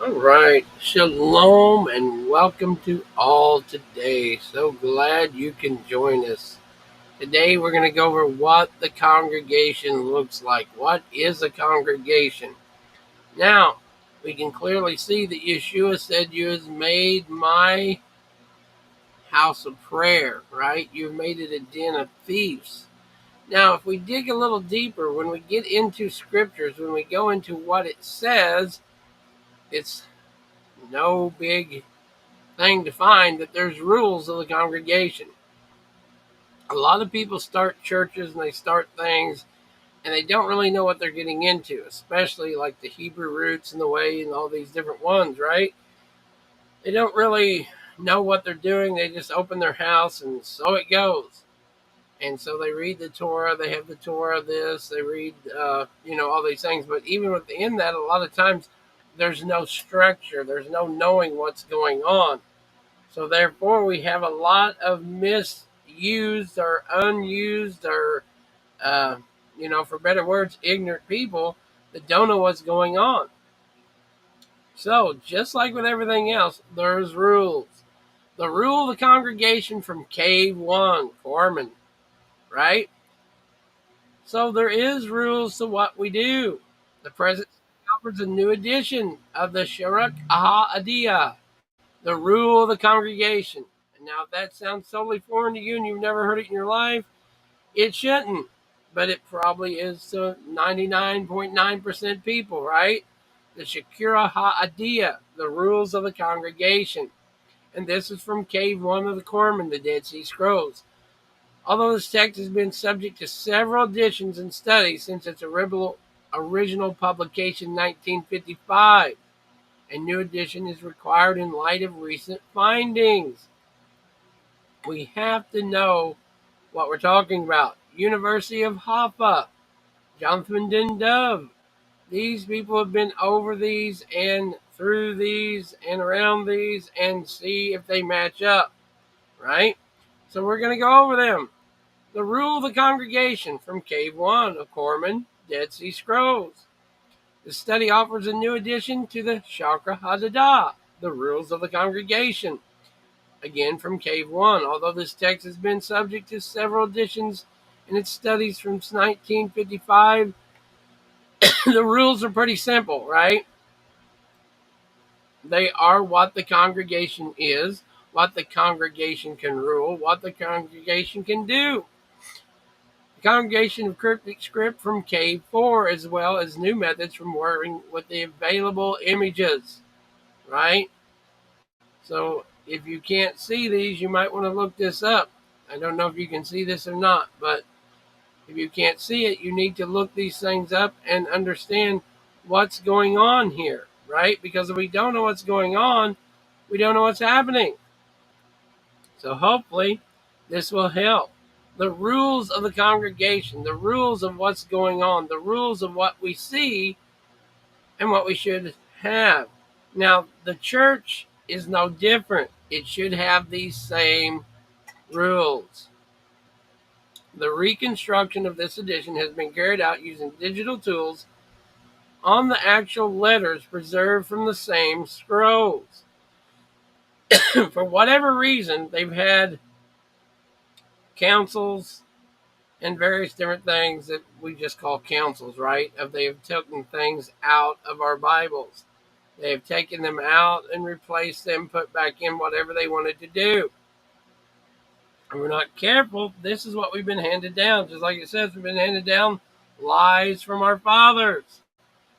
All right, shalom and welcome to all today. So glad you can join us. Today we're going to go over what the congregation looks like. What is a congregation? Now, we can clearly see that Yeshua said, "You have made my house of prayer," right? You've made it a den of thieves. Now, if we dig a little deeper, when we get into scriptures, when we go into what it says, it's no big thing to find that there's rules of the congregation. A lot of people start churches and they start things and they don't really know what they're getting into, especially like the Hebrew roots and the way and all these different ones, right? They don't really know what they're doing. They just open their house and so it goes. And so they read the Torah, they have the Torah this, they read, all these things. But even within that, a lot of times there's no structure, there's no knowing what's going on. So therefore, we have a lot of misused or unused or, for better words, ignorant people that don't know what's going on. So just like with everything else, there's rules. The rule of the congregation from Cave 1, Corman, right? So there is rules to what we do. The present offers a new edition of the Sharak Aha-Adiyah, the rule of the congregation. Now, if that sounds totally foreign to you and you've never heard it in your life, it shouldn't. But it probably is to 99.9% people, right? The Shakira Ha'adiyah, the rules of the congregation. And this is from Cave 1 of the Corman, the Dead Sea Scrolls. Although this text has been subject to several editions and studies since its original publication in 1955, a new edition is required in light of recent findings. We have to know what we're talking about. University of Haifa, Jonathan Den Dove. These people have been over these and through these and around these and see if they match up, right? So we're going to go over them. The Rule of the Congregation from Cave 1 of Corman, Dead Sea Scrolls. The study offers a new addition to the Shakra Hadadah, the Rules of the Congregation, again from Cave 1. Although this text has been subject to several editions in its studies from 1955, the rules are pretty simple, right? They are what the congregation is, what the congregation can rule, what the congregation can do. The congregation of cryptic script from Cave 4, as well as new methods from working with the available images, right? So if you can't see these, you might want to look this up. I don't know if you can see this or not, but if you can't see it, you need to look these things up and understand what's going on here, right? Because if we don't know what's going on, we don't know what's happening. So hopefully this will help. The rules of the congregation, the rules of what's going on, the rules of what we see and what we should have. Now, the church is no different. It should have these same rules. The reconstruction of this edition has been carried out using digital tools on the actual letters preserved from the same scrolls. For whatever reason, they've had councils and various different things that we just call councils, right? They have taken things out of our Bibles. They have taken them out and replaced them, put back in whatever they wanted to do. And we're not careful. This is what we've been handed down. Just like it says, we've been handed down lies from our fathers.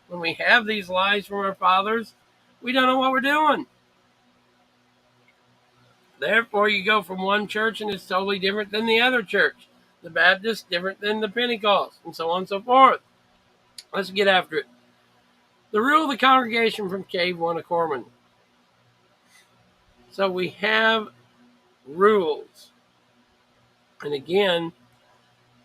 When we have these lies from our fathers, we don't know what we're doing. Therefore, you go from one church and it's totally different than the other church. The Baptist different than the Pentecost, and so on and so forth. Let's get after it. The rule of the congregation from Cave 1 of Corman. So we have rules. And again,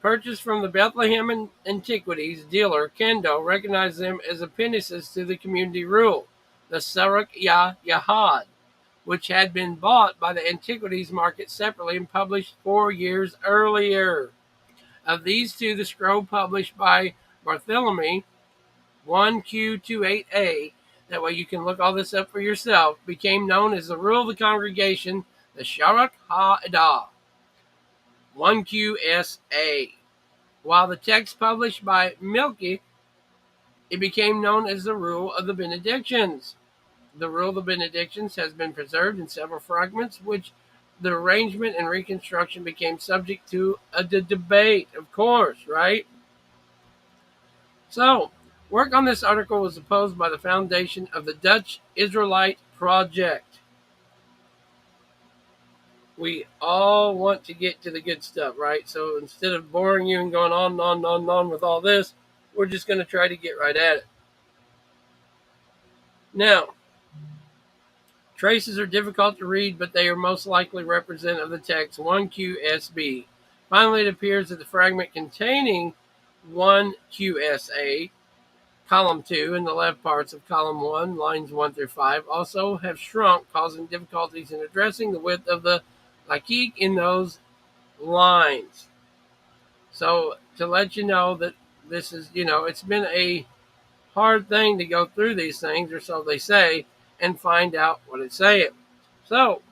purchased from the Bethlehem Antiquities dealer, Kendo recognized them as appendices to the community rule, the Sarak Yahad, which had been bought by the Antiquities Market separately and published 4 years earlier. Of these two, the scroll published by Bartholomew, 1Q28A, that way you can look all this up for yourself, became known as the rule of the congregation, the Sharak HaEdah, 1QSA. While the text published by Milky, it became known as the rule of the benedictions. The rule of the benedictions has been preserved in several fragments, which the arrangement and reconstruction became subject to a debate, of course, right? So, work on this article was opposed by the foundation of the Dutch Israelite Project. We all want to get to the good stuff, right? So instead of boring you and going on and on and on and on with all this, we're just going to try to get right at it. Now, traces are difficult to read, but they are most likely representative of the text 1QSB. Finally, it appears that the fragment containing 1QSA, column 2, and the left parts of column 1, lines 1 through 5, also have shrunk, causing difficulties in addressing the width of the laqiq in those lines. So, to let you know that this is, it's been a hard thing to go through these things, or so they say, and find out what it's saying. So,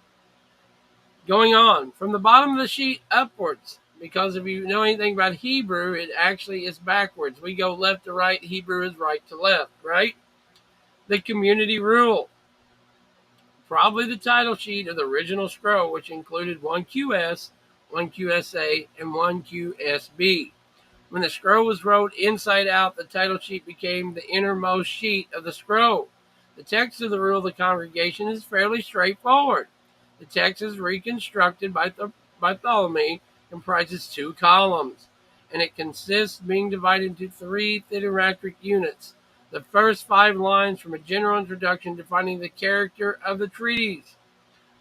going on from the bottom of the sheet upwards, because if you know anything about Hebrew, it actually is backwards. We go left to right, Hebrew is right to left, right? The community rule. Probably the title sheet of the original scroll, which included 1QS, 1QSA, and 1QSB. When the scroll was wrote inside out, the title sheet became the innermost sheet of the scroll. The text of the rule of the congregation is fairly straightforward. The text is reconstructed by Ptolemy, comprises 2 columns, and it consists being divided into 3 thideratric units. The first 5 lines from a general introduction defining the character of the treatise.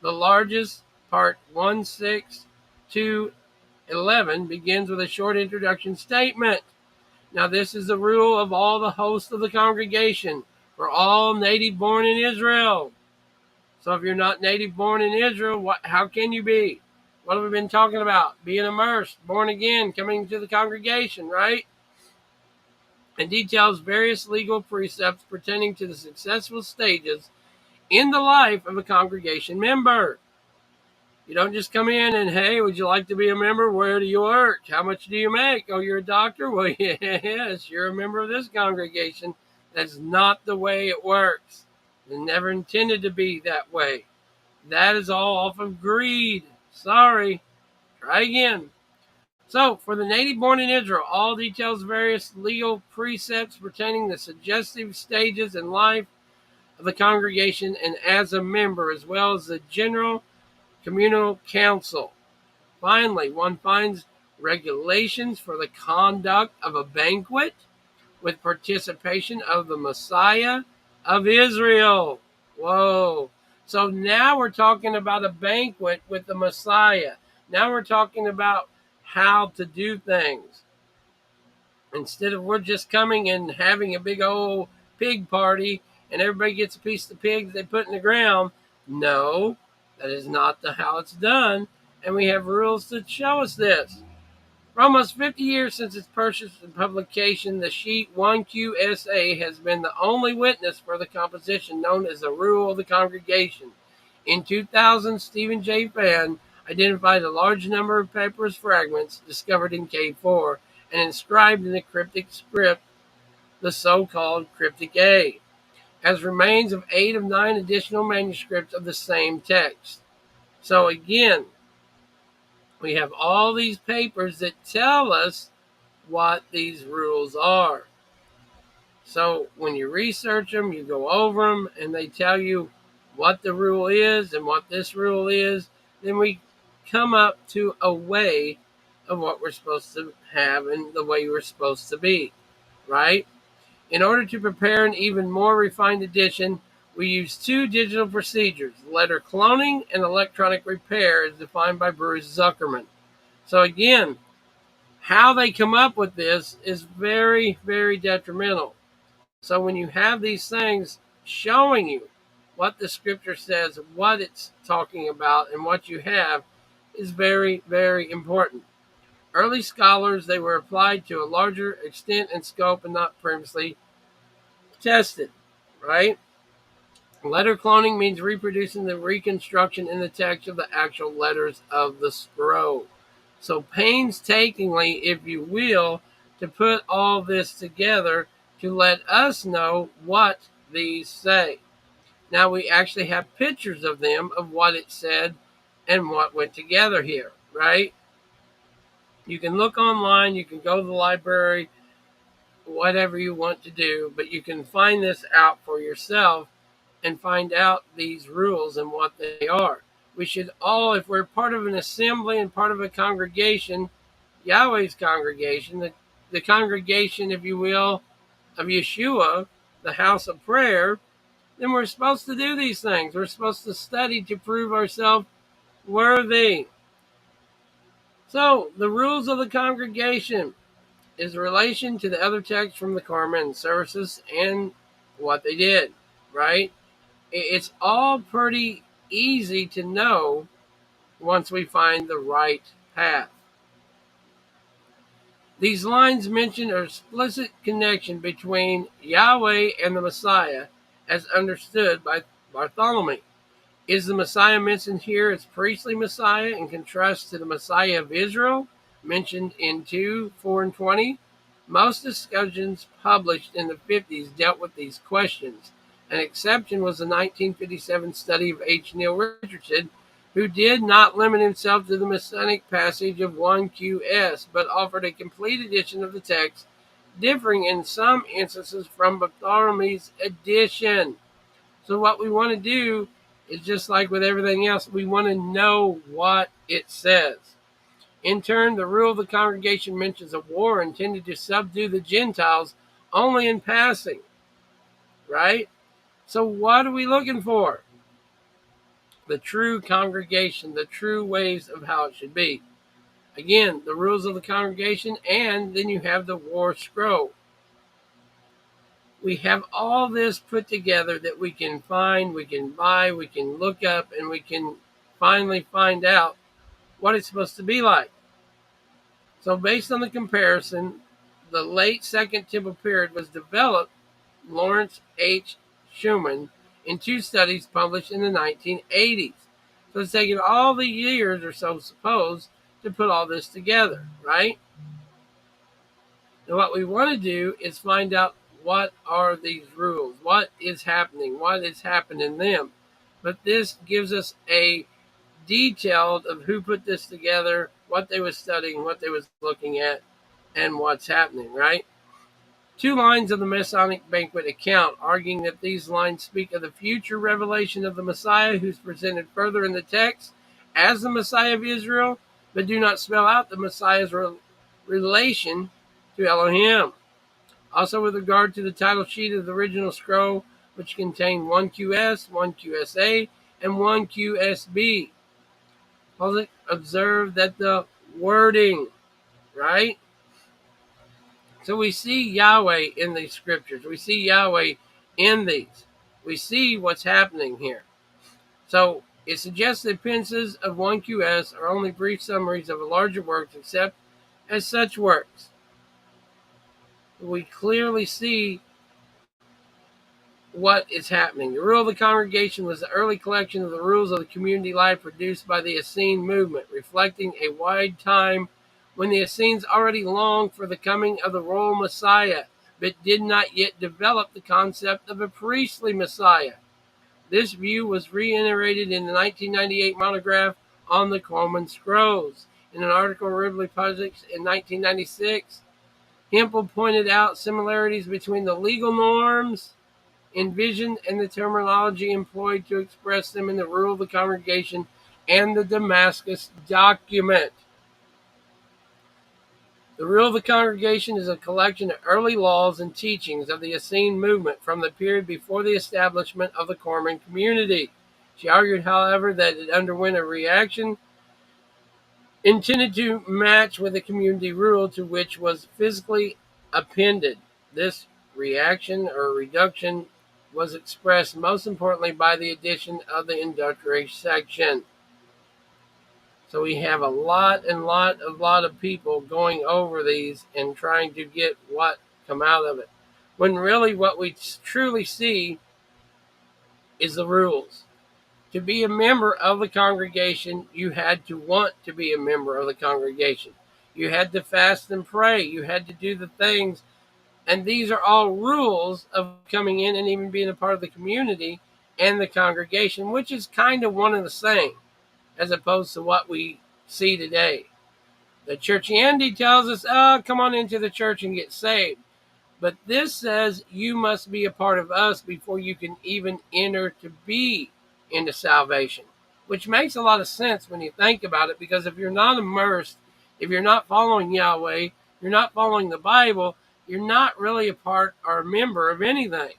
The largest, part 1-6 to 11, begins with a short introduction statement. Now, this is the rule of all the hosts of the congregation for all native born in Israel. So if you're not native born in Israel, how can you be? What have we been talking about? Being immersed, born again, coming to the congregation, right? And details various legal precepts pertaining to the successful stages in the life of a congregation member. You don't just come in and, hey, would you like to be a member? Where do you work? How much do you make? Oh, you're a doctor? Well, yes, you're a member of this congregation. That's not the way it works. It never intended to be that way. That is all off of greed. Sorry. Try again. So, for the native born in Israel, all details various legal precepts pertaining to suggestive stages in life of the congregation and as a member, as well as the general communal council. Finally, one finds regulations for the conduct of a banquet with participation of the Messiah of Israel. Whoa. So now we're talking about a banquet with the Messiah. Now we're talking about how to do things. Instead of we're just coming and having a big old pig party and everybody gets a piece of the pig they put in the ground. No, that is not how it's done. And we have rules that show us this. For almost 50 years since its purchase and publication, the sheet 1QSA has been the only witness for the composition known as the Rule of the Congregation. In 2000, Stephen J. Fan identified a large number of papyrus fragments discovered in K4 and inscribed in the cryptic script, the so-called Cryptic A, as remains of 8 of 9 additional manuscripts of the same text. So again, we have all these papers that tell us what these rules are. So when you research them, you go over them, and they tell you what the rule is and what this rule is. Then we come up to a way of what we're supposed to have and the way we're supposed to be, right? In order to prepare an even more refined edition, we use 2 digital procedures, letter cloning and electronic repair, as defined by Bruce Zuckerman. So again, how they come up with this is very, very detrimental. So when you have these things showing you what the scripture says, what it's talking about, and what you have is very, very important. Early scholars, they were applied to a larger extent and scope and not previously tested, right? Letter cloning means reproducing the reconstruction in the text of the actual letters of the scroll. So, painstakingly, if you will, to put all this together to let us know what these say. Now, we actually have pictures of them, of what it said and what went together here, right? You can look online, you can go to the library, whatever you want to do, but you can find this out for yourself and find out these rules and what they are. We should all, if we're part of an assembly and part of a congregation, Yahweh's congregation, the congregation, if you will, of Yeshua, the house of prayer, then we're supposed to do these things. We're supposed to study to prove ourselves worthy. So, the rules of the congregation is relation to the other texts from the Carmen services and what they did, right? It's all pretty easy to know once we find the right path. These lines mention an explicit connection between Yahweh and the Messiah as understood by Bartholomew. Is the Messiah mentioned here as priestly Messiah in contrast to the Messiah of Israel mentioned in 2, 4, and 20? Most discussions published in the 50s dealt with these questions. An exception was the 1957 study of H. Neil Richardson, who did not limit himself to the Messianic passage of 1QS, but offered a complete edition of the text, differing in some instances from Bartholomew's edition. So what we want to do is just like with everything else, we want to know what it says. In turn, the rule of the congregation mentions a war intended to subdue the Gentiles only in passing, right? So what are we looking for? The true congregation, the true ways of how it should be. Again, the rules of the congregation, and then you have the war scroll. We have all this put together that we can find, we can buy, we can look up, and we can finally find out what it's supposed to be like. So, based on the comparison, the late Second Temple period was developed Lawrence H. Schumann in two studies published in the 1980s. So it's taken all the years or so supposed to put all this together, right? And what we want to do is find out what are these rules, what is happening, what has happened in them. But this gives us a detailed of who put this together, what they was studying, what they was looking at, and what's happening, right? Two lines of the Masonic Banquet account, arguing that these lines speak of the future revelation of the Messiah, who's presented further in the text as the Messiah of Israel, but do not spell out the Messiah's relation to Elohim. Also, with regard to the title sheet of the original scroll, which contained 1QS, 1QSA, and 1QSB, Public observed that the wording, right? So we see Yahweh in these scriptures. We see Yahweh in these. We see what's happening here. So it suggests that appendices of 1QS are only brief summaries of larger works, except as such works. We clearly see what is happening. The Rule of the Congregation was the early collection of the rules of the community life produced by the Essene movement, reflecting a wide time when the Essenes already longed for the coming of the royal Messiah, but did not yet develop the concept of a priestly Messiah. This view was reiterated in the 1998 monograph on the Coleman Scrolls. In an article originally published in 1996, Hempel pointed out similarities between the legal norms envisioned and the terminology employed to express them in the Rule of the Congregation and the Damascus document. The Rule of the Congregation is a collection of early laws and teachings of the Essene movement from the period before the establishment of the Corman community. She argued, however, that it underwent a reaction intended to match with the community rule to which was physically appended. This reaction or reduction was expressed most importantly by the addition of the introductory section. So we have a lot of people going over these and trying to get what come out of it. When really what we truly see is the rules. To be a member of the congregation, you had to want to be a member of the congregation. You had to fast and pray. You had to do the things. And these are all rules of coming in and even being a part of the community and the congregation, which is kind of one and the same as opposed to what we see today. The churchianity tells us, oh, come on into the church and get saved. But this says you must be a part of us before you can even enter to be into salvation, which makes a lot of sense when you think about it, because if you're not immersed, if you're not following Yahweh, you're not following the Bible, you're not really a part or a member of anything.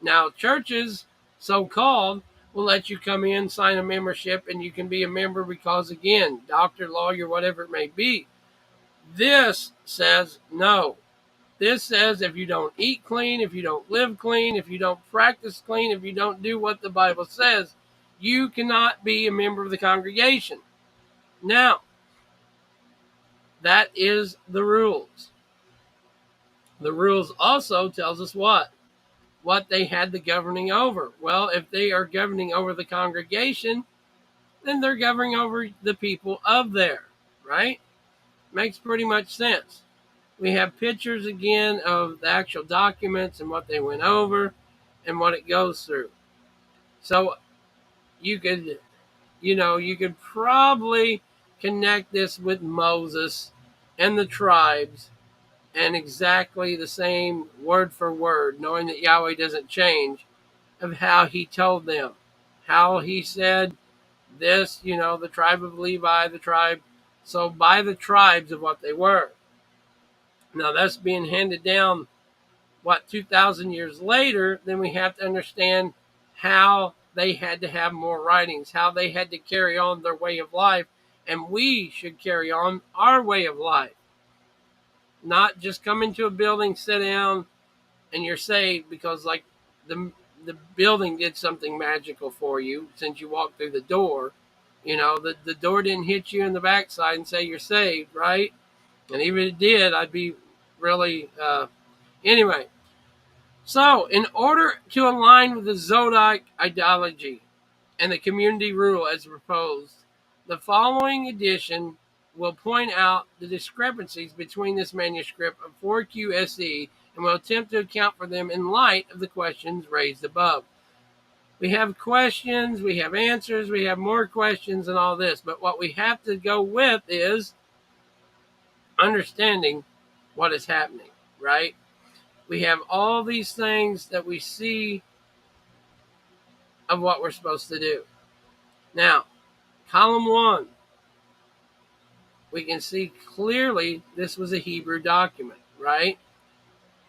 Now, churches, so-called, will let you come in, sign a membership, and you can be a member because, again, doctor, lawyer, whatever it may be. This says no. This says if you don't eat clean, if you don't live clean, if you don't practice clean, if you don't do what the Bible says, you cannot be a member of the congregation. Now, that is the rules. The rules also tells us what they had the governing over. Well, if they are governing over the congregation, then they're governing over the people of there, right? Makes pretty much sense. We have pictures again of the actual documents and what they went over and what it goes through. So you could probably connect this with Moses and the tribes and exactly the same word for word, knowing that Yahweh doesn't change, of how he told them, how he said this, the tribe of Levi, the tribe. So by the tribes of what they were. Now that's being handed down, 2,000 years later, then we have to understand how they had to have more writings, how they had to carry on their way of life, and we should carry on our way of life. Not just come into a building, sit down, and you're saved because like the building did something magical for you since you walked through the door. The door didn't hit you in the backside and say you're saved, right? And even if it did, I'd be really anyway. So, in order to align with the Zodiac ideology and the community rule as proposed, the following edition will point out the discrepancies between this manuscript of 4QSE and will attempt to account for them in light of the questions raised above. We have questions, we have answers, we have more questions and all this, but what we have to go with is understanding what is happening, right? We have all these things that we see of what we're supposed to do. Now, column 1, we can see clearly this was a Hebrew document, right?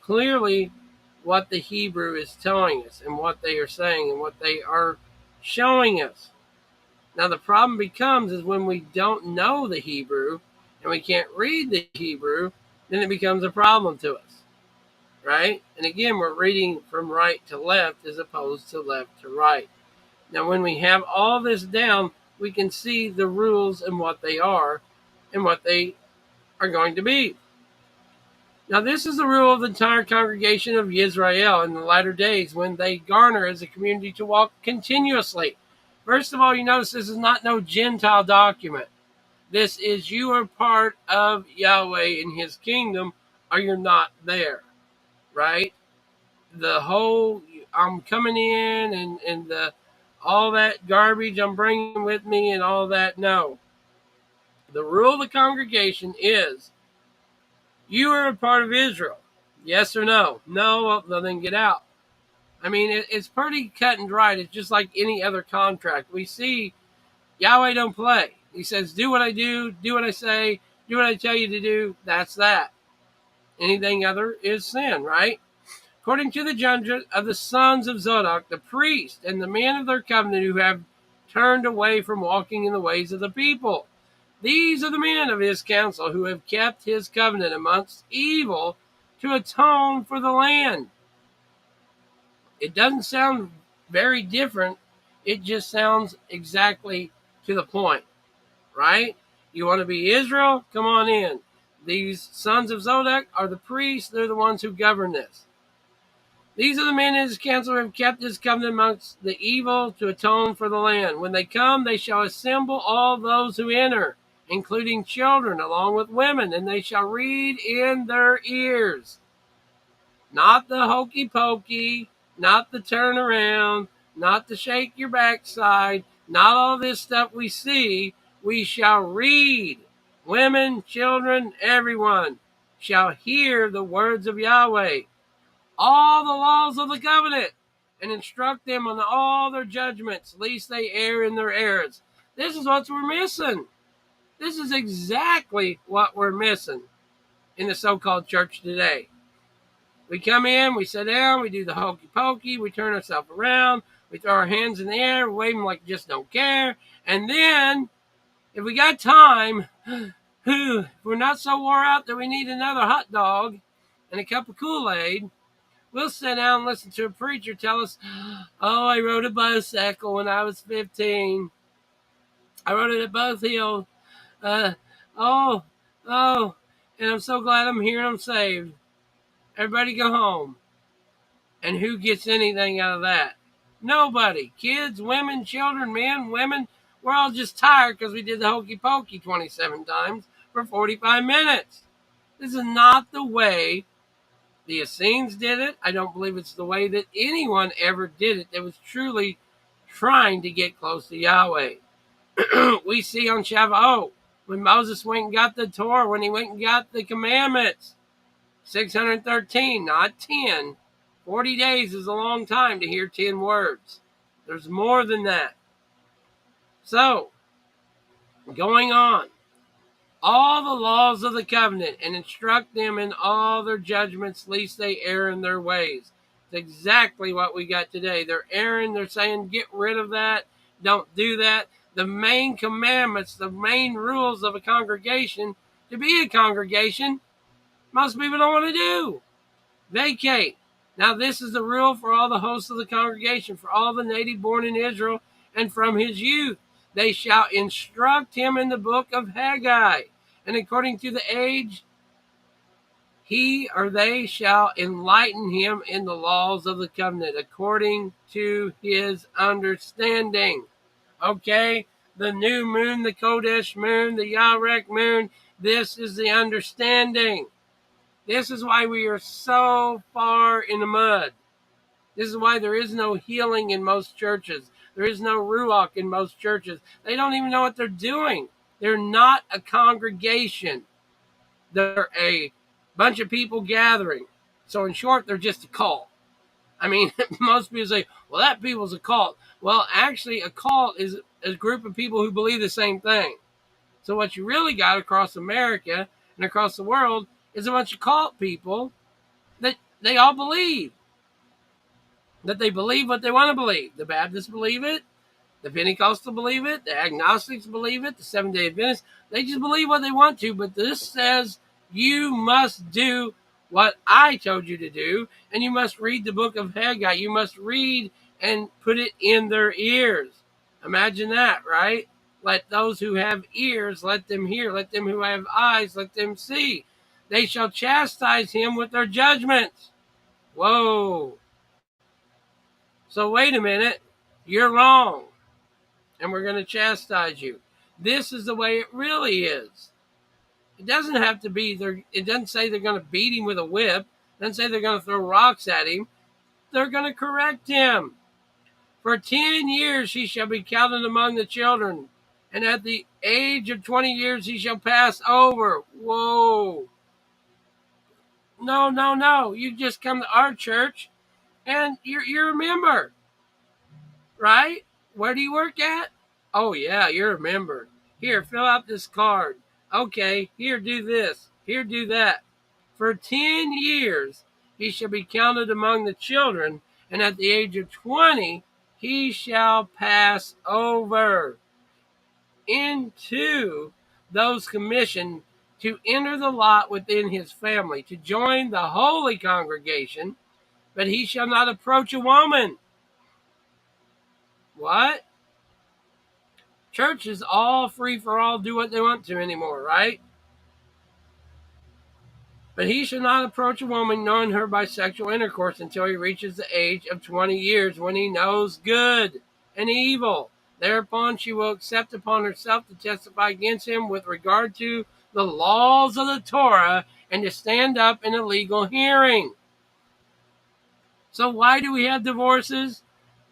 Clearly what the Hebrew is telling us and what they are saying and what they are showing us. Now, the problem becomes is when we don't know the Hebrew and we can't read the Hebrew, then it becomes a problem to us, right? And again, we're reading from right to left as opposed to left to right. Now, when we have all this down, we can see the rules and what they are and what they are going to be. Now, this is the rule of the entire congregation of Israel in the latter days when they garner as a community to walk continuously. First of all, you notice this is not no Gentile document. This is you are part of Yahweh in his kingdom or you're not there, right? The whole I'm coming in and the all that garbage I'm bringing with me and all that. No. The rule of the congregation is you are a part of Israel. Yes or no? No, well, then get out. I mean, it's pretty cut and dried. It's just like any other contract. We see Yahweh don't play. He says, do what I do what I say, do what I tell you to do. That's that. Anything other is sin, right? According to the judgment of the sons of Zadok, the priest and the men of their covenant who have turned away from walking in the ways of the people. These are the men of his council who have kept his covenant amongst evil to atone for the land. It doesn't sound very different. It just sounds exactly to the point, right? You want to be Israel? Come on in. These sons of Zadok are the priests. They're the ones who govern this. These are the men in his council who have kept his covenant amongst the evil to atone for the land. When they come, they shall assemble all those who enter, including children, along with women, and they shall read in their ears. Not the hokey pokey, not the turn around, not the shake your backside, not all this stuff we see. We shall read. Women, children, everyone shall hear the words of Yahweh, all the laws of the covenant, and instruct them on all their judgments, lest they err in their errors. This is what we're missing. This is exactly what we're missing in the so-called church today. We come in, we sit down, we do the hokey pokey, we turn ourselves around, we throw our hands in the air, wave them like just don't care, and then, if we got time, if we're not so wore out that we need another hot dog and a cup of Kool-Aid, we'll sit down and listen to a preacher tell us, oh, I rode a bicycle when I was 15. I rode it at Both Hills. Uh, oh, oh, and I'm so glad I'm here and I'm saved. Everybody go home. And who gets anything out of that? Nobody. Kids, women, children, men, women. We're all just tired because we did the hokey pokey 27 times for 45 minutes. This is not the way the Essenes did it. I don't believe it's the way that anyone ever did it that was truly trying to get close to Yahweh. We see on Shavuot, when Moses went and got the Torah, when he went and got the commandments, 613, not 10. 40 days is a long time to hear 10 words. There's more than that. So, going on. All the laws of the covenant and instruct them in all their judgments, lest they err in their ways. It's exactly what we got today. They're erring. They're saying, get rid of that. Don't do that. The main commandments, the main rules of a congregation, to be a congregation, most people don't want to do. Vacate. Now this is the rule for all the hosts of the congregation, for all the native born in Israel, and from his youth. They shall instruct him in the book of Haggai, and according to the age, he or they shall enlighten him in the laws of the covenant, according to his understanding. Okay? The new moon, the Kodesh moon, the Yarek moon, this is the understanding. This is why we are so far in the mud. This is why there is no healing in most churches. There is no Ruach in most churches. They don't even know what they're doing. They're not a congregation. They're a bunch of people gathering. So in short, they're just a cult. I mean, most people say, well, that people's a cult. Well, actually, a cult is a group of people who believe the same thing. So what you really got across America and across the world is a bunch of cult people that they all believe. That they believe what they want to believe. The Baptists believe it. The Pentecostals believe it. The Agnostics believe it. The Seventh-day Adventists. They just believe what they want to. But this says you must do what I told you to do. And you must read the book of Haggai. You must read and put it in their ears. Imagine that, right? Let those who have ears, let them hear. Let them who have eyes, let them see. They shall chastise him with their judgments. Whoa. So wait a minute, you're wrong, and we're going to chastise you. This is the way it really is. It doesn't have to be there. It doesn't say they're going to beat him with a whip. It doesn't say they're going to throw rocks at him. They're going to correct him. For 10 years he shall be counted among the children, and at the age of 20 years he shall pass over. Whoa. No. You just come to our church, and you're a member. Right? Where do you work at? Oh, yeah, you're a member. Here, fill out this card. Okay, here, do this. Here, do that. For 10 years he shall be counted among the children, and at the age of 20 he shall pass over into those commissioned to enter the lot within his family, to join the holy congregation, but he shall not approach a woman. What? Church is all free for all, do what they want to anymore, right? But he shall not approach a woman knowing her by sexual intercourse until he reaches the age of 20 years, when he knows good and evil. Thereupon she will accept upon herself to testify against him with regard to the laws of the Torah and to stand up in a legal hearing. So why do we have divorces?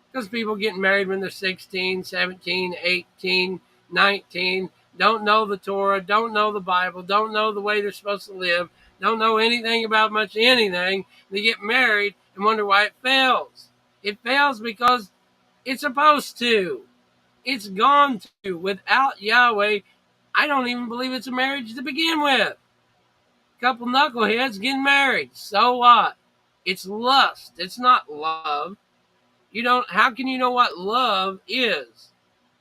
Because people getting married when they're 16, 17, 18, 19, don't know the Torah, don't know the Bible, don't know the way they're supposed to live, don't know anything about much anything. They get married and wonder why it fails. It fails because it's supposed to. It's gone to. Without Yahweh, I don't even believe it's a marriage to begin with. A couple knuckleheads getting married. So what? It's lust. It's not love. You don't. How can you know what love is?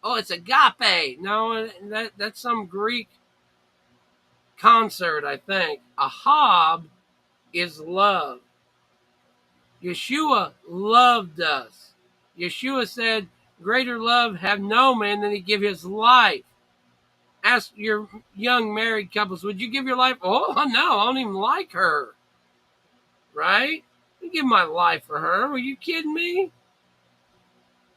Oh, it's agape. No, that's some Greek concert, I think. Ahab is love. Yeshua loved us. Yeshua said, "Greater love have no man than he give his life." Ask your young married couples, would you give your life? Oh no, I don't even like her. Right? I give my life for her. Were you kidding me?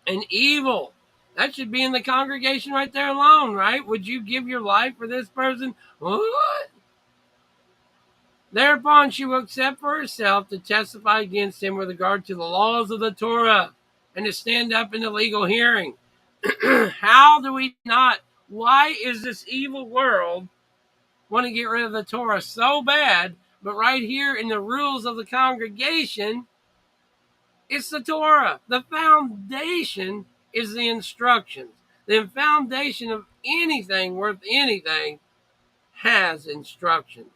And evil. That should be in the congregation right there alone, right? Would you give your life for this person? What? Thereupon she will accept for herself to testify against him with regard to the laws of the Torah and to stand up in the legal hearing. How do we not? Why is this evil world want to get rid of the Torah so bad, but right here in the rules of the congregation, it's the Torah. The foundation is the instructions. The foundation of anything worth anything has instructions.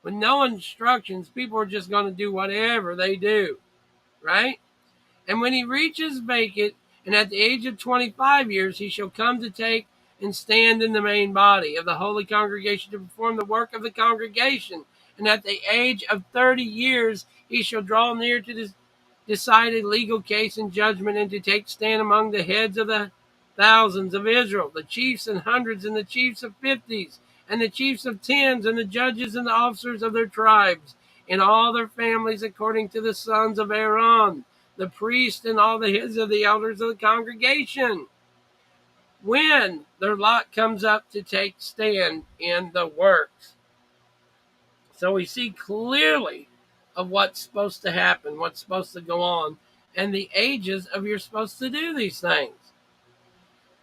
With no instructions, people are just going to do whatever they do, right? And when he reaches vacant, and at the age of 25 years, he shall come to take and stand in the main body of the holy congregation to perform the work of the congregation. And at the age of 30 years, he shall draw near to the decided legal case and judgment, and to take stand among the heads of the thousands of Israel, the chiefs and hundreds, and the chiefs of fifties, and the chiefs of tens, and the judges and the officers of their tribes, and all their families, according to the sons of Aaron, the priest, and all the heads of the elders of the congregation, when their lot comes up to take stand in the works. So we see clearly of what's supposed to happen, what's supposed to go on, and the ages of you're supposed to do these things.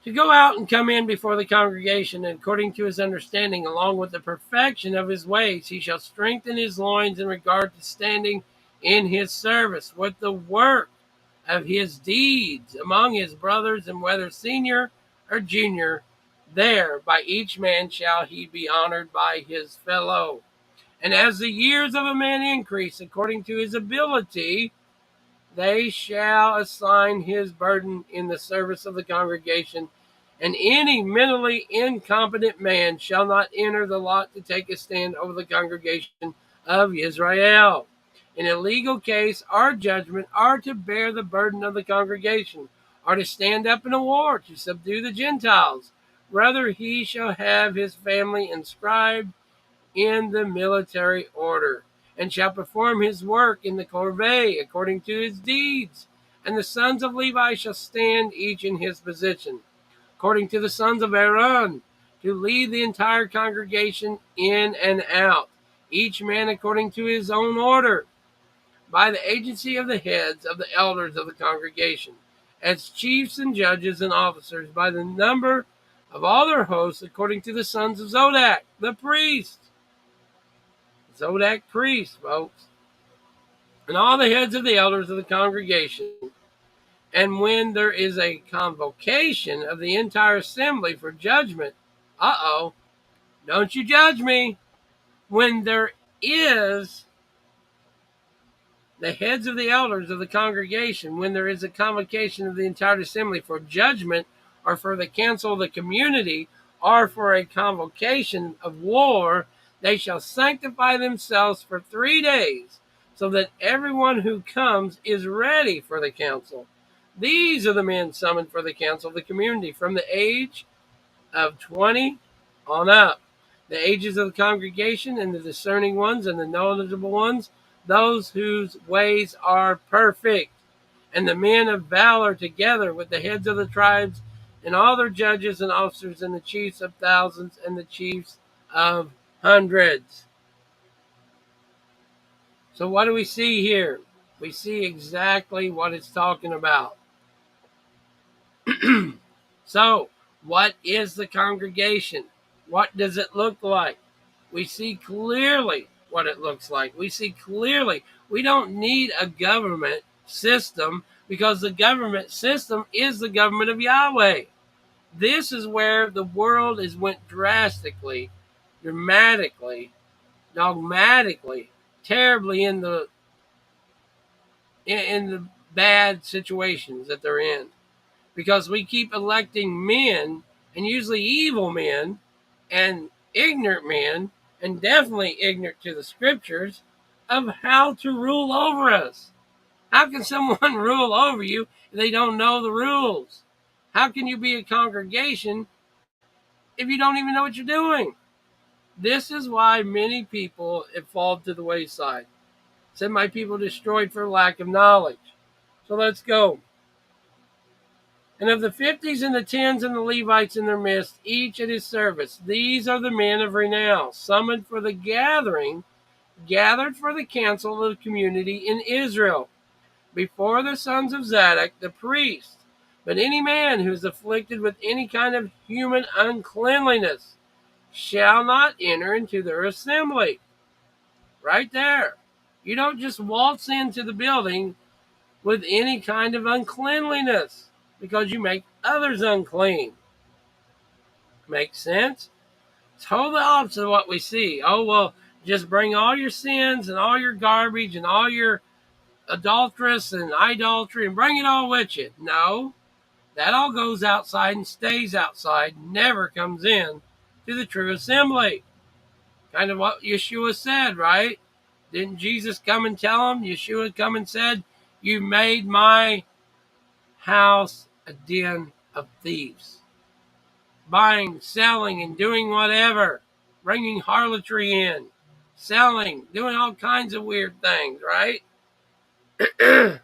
To go out and come in before the congregation, and according to his understanding, along with the perfection of his ways, he shall strengthen his loins in regard to standing in his service with the work of his deeds among his brothers, and whether senior or junior, there by each man shall he be honored by his fellow. And as the years of a man increase according to his ability, they shall assign his burden in the service of the congregation. And any mentally incompetent man shall not enter the lot to take a stand over the congregation of Israel. In a legal case or judgment, are to bear the burden of the congregation, or to stand up in a war to subdue the Gentiles. Rather, he shall have his family inscribed in the military order, and shall perform his work in the corvée according to his deeds. And the sons of Levi shall stand each in his position, according to the sons of Aaron, to lead the entire congregation in and out, each man according to his own order, by the agency of the heads of the elders of the congregation, as chiefs and judges and officers, by the number of all their hosts, according to the sons of Zodok, the priest. Zodok priest, folks, and all the heads of the elders of the congregation. And when there is a convocation of the entire assembly for judgment, don't you judge me. When there is the heads of the elders of the congregation, when there is a convocation of the entire assembly for judgment, or for the council of the community, or for a convocation of war, they shall sanctify themselves for 3 days, so that everyone who comes is ready for the council. These are the men summoned for the council of the community from the age of 20 on up. the ages of the congregation, and the discerning ones, and the knowledgeable ones, those whose ways are perfect, and the men of valor, together with the heads of the tribes, and all their judges and officers, and the chiefs of thousands, and the chiefs of hundreds. So what do we see here? We see exactly what it's talking about. So, what is the congregation? What does it look like? We see clearly what it looks like. We see clearly we don't need a government system, because the government system is the government of Yahweh. This is where the world has went drastically, dramatically, dogmatically, terribly in the bad situations that they're in, because we keep electing men, and usually evil men and ignorant men, and definitely ignorant to the scriptures, of how to rule over us. How can someone rule over you if they don't know the rules? How can you be a congregation if you don't even know what you're doing? This is why many people have fallen to the wayside. Said my people destroyed for lack of knowledge. So let's go. And of the 50s and the 10s and the Levites in their midst, each at his service, these are the men of renown, summoned for the gathering, gathered for the council of the community in Israel, before the sons of Zadok the priest. But any man who is afflicted with any kind of human uncleanliness shall not enter into their assembly. Right there. You don't just waltz into the building with any kind of uncleanliness, because you make others unclean. Makes sense? Totally opposite of what we see. Oh, well, just bring all your sins and all your garbage and all your adulteress and idolatry and bring it all with you. No, that all goes outside and stays outside, never comes in to the true assembly. Kind of what Yeshua said, right? Didn't Jesus come and tell him? Yeshua come and said, you made my house a den of thieves. Buying, selling, and doing whatever. Bringing harlotry in. Selling, doing all kinds of weird things, right?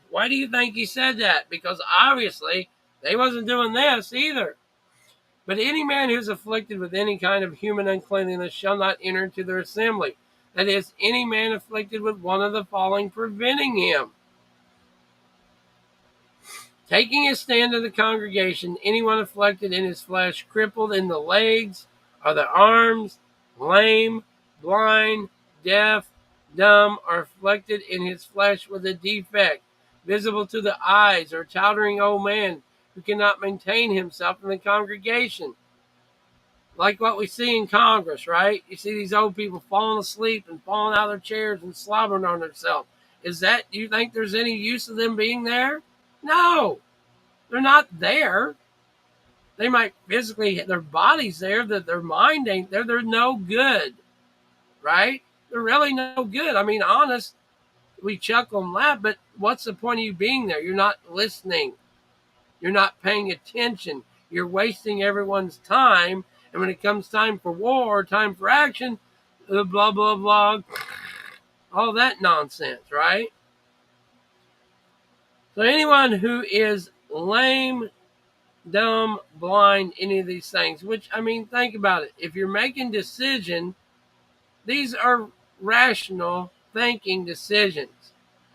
Why do you think he said that? Because obviously they wasn't doing this either. But any man who is afflicted with any kind of human uncleanness shall not enter into their assembly. That is, any man afflicted with one of the following preventing him: taking his stand in the congregation, anyone afflicted in his flesh, crippled in the legs or the arms, lame, blind, deaf, dumb, or afflicted in his flesh with a defect visible to the eyes, or tottering old man who cannot maintain himself in the congregation. Like what we see in Congress, right? You see these old people falling asleep and falling out of their chairs and slobbering on themselves. Do you think there's any use of them being there? No, they're not there. They might physically, their body's there, that their mind ain't there. They're no good, right? They're really no good. I mean, honest, we chuckle and laugh, but what's the point of you being there? You're not listening. You're not paying attention. You're wasting everyone's time. And when it comes time for war, time for action, blah, blah, blah, all that nonsense, right? So anyone who is lame, dumb, blind, any of these things, which, I mean, think about it. If you're making decisions, these are rational thinking decisions.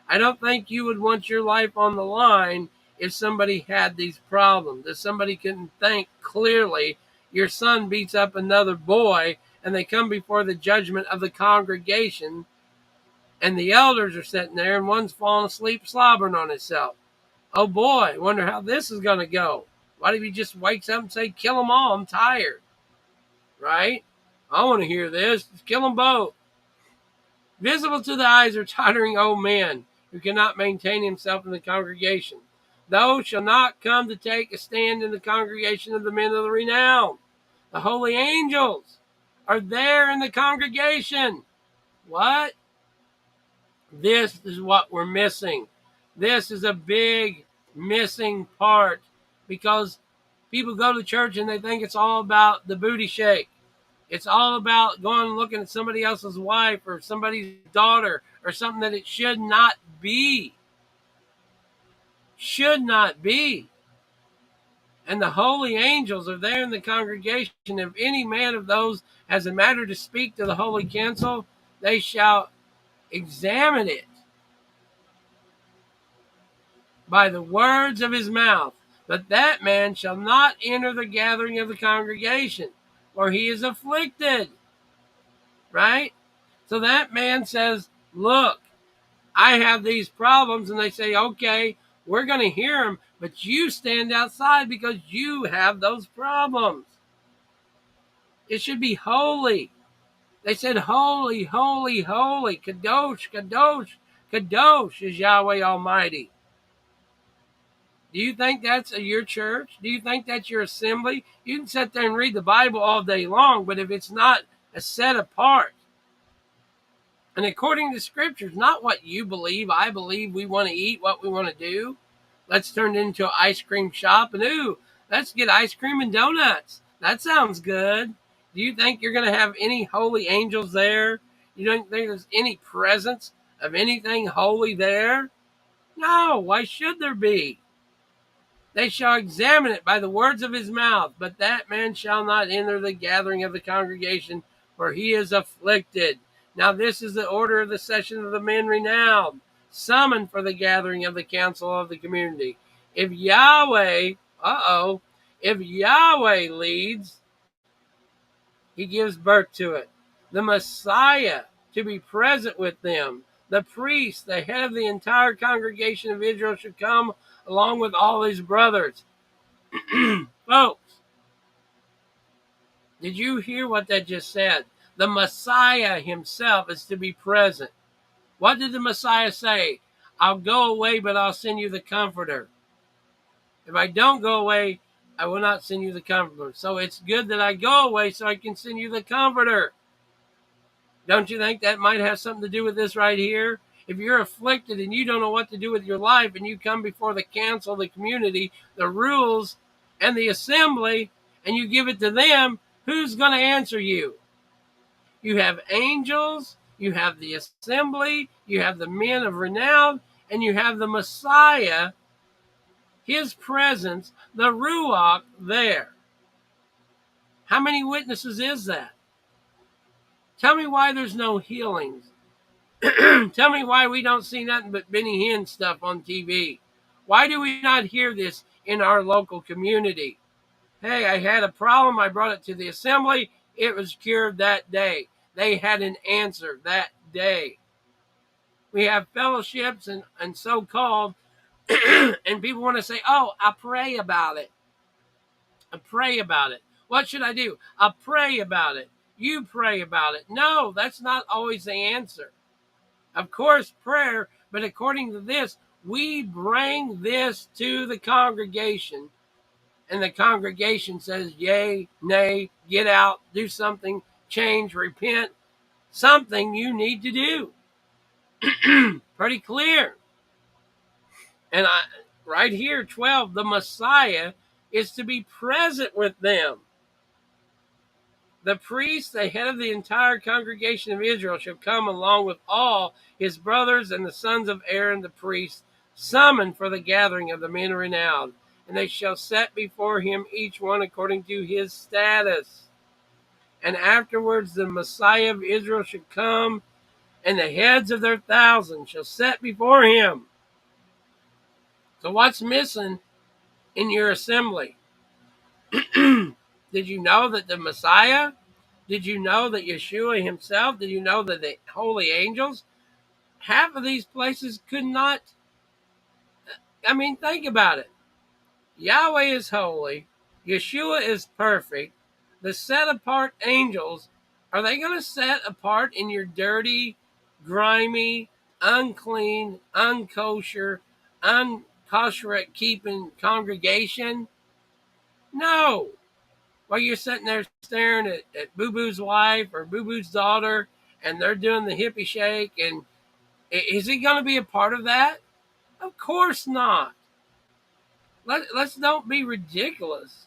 I don't think you would want your life on the line if somebody had these problems, if somebody couldn't think clearly. Your son beats up another boy and they come before the judgment of the congregation, and the elders are sitting there and one's falling asleep slobbering on himself. Oh boy, wonder how this is going to go. Why don't he just wakes up and say, kill them all, I'm tired, right? I want to hear this. Just kill them both. Visible to the eyes are tottering old men who cannot maintain himself in the congregation. Those shall not come to take a stand in the congregation of the men of the renown. The holy angels are there in the congregation. What? This is what we're missing. This is a big missing part, because people go to church and they think it's all about the booty shake. It's all about going and looking at somebody else's wife or somebody's daughter or something that it should not be. Should not be. And the holy angels are there in the congregation. If any man of those has a matter to speak to the holy council, they shall examine it by the words of his mouth. But that man shall not enter the gathering of the congregation, for he is afflicted. Right? So that man says, look, I have these problems. And they say, okay, we're going to hear them, but you stand outside because you have those problems. It should be holy. They said, holy, holy, holy, kadosh, kadosh, kadosh is Yahweh Almighty. Do you think that's your church? Do you think that's your assembly? You can sit there and read the Bible all day long, but if it's not set apart, and according to scriptures, not what you believe, I believe, we want to eat what we want to do. Let's turn it into an ice cream shop, and let's get ice cream and donuts. That sounds good. Do you think you're going to have any holy angels there? You don't think there's any presence of anything holy there? No, why should there be? They shall examine it by the words of his mouth, but that man shall not enter the gathering of the congregation, for he is afflicted. Now this is the order of the session of the men renowned, summoned for the gathering of the council of the community. If Yahweh, if Yahweh leads, he gives birth to it. The Messiah to be present with them. The priest, the head of the entire congregation of Israel, should come along with all his brothers. Folks, did you hear what that just said? The Messiah himself is to be present. What did the Messiah say? I'll go away, but I'll send you the Comforter. If I don't go away, I will not send you the Comforter. So it's good that I go away so I can send you the Comforter. Don't you think that might have something to do with this right here? If you're afflicted and you don't know what to do with your life and you come before the council, the community, the rules, and the assembly, and you give it to them, who's going to answer you? You have angels, you have the assembly, you have the men of renown, and you have the Messiah, his presence, the Ruach there. How many witnesses is that? Tell me why there's no healings. Tell me why we don't see nothing but Benny Hinn stuff on TV. Why do we not hear this in our local community? Hey, I had a problem. I brought it to the assembly. It was cured that day. They had an answer that day. We have fellowships and so-called, and people want to say, oh, I pray about it. I pray about it. What should I do? I pray about it. You pray about it. No, that's not always the answer. Of course, prayer, but according to this, we bring this to the congregation, and the congregation says, yay, nay, get out, do something, change, repent, something you need to do. Pretty clear. And right here, 12, the Messiah is to be present with them. The priest, the head of the entire congregation of Israel, shall come along with all his brothers and the sons of Aaron the priest, summoned for the gathering of the men renowned. And they shall set before him each one according to his status. And afterwards the Messiah of Israel shall come, and the heads of their thousands shall set before him. So what's missing in your assembly? Did you know that the Messiah? Did you know that Yeshua himself? Did you know that the holy angels? Half of these places could not. Think about it. Yahweh is holy. Yeshua is perfect. The set apart angels, are they going to set apart in your dirty, grimy, unclean, unkosher, unkosher keeping congregation? No. While you're sitting there staring at Boo Boo's wife or Boo Boo's daughter, and they're doing the hippie shake, and is he going to be a part of that? Of course not. Let's don't be ridiculous,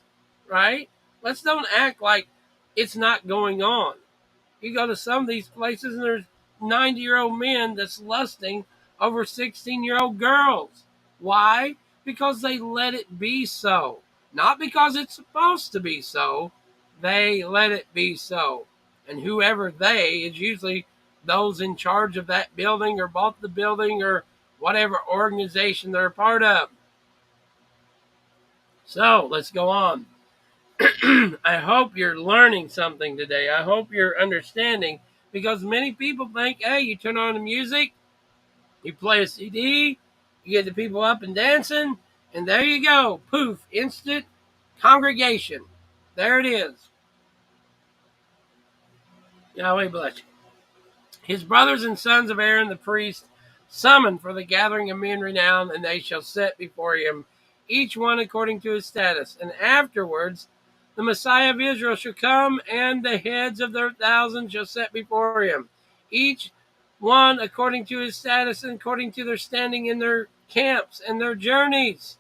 right? Let's don't act like it's not going on. You go to some of these places and there's 90-year-old men that's lusting over 16-year-old girls. Why? Because they let it be so. Not because it's supposed to be so. They let it be so. And whoever they is usually those in charge of that building or bought the building or whatever organization they're a part of. So let's go on. I hope you're learning something today. I hope you're understanding because many people think, hey, you turn on the music, you play a CD, you get the people up and dancing, and there you go. Poof, instant congregation. There it is. Yahweh bless you. His brothers and sons of Aaron the priest summoned for the gathering of men renowned, and they shall set before him, each one according to his status. And afterwards the Messiah of Israel shall come, and the heads of their thousands shall set before him, each one according to his status and according to their standing in their camps and their journeys.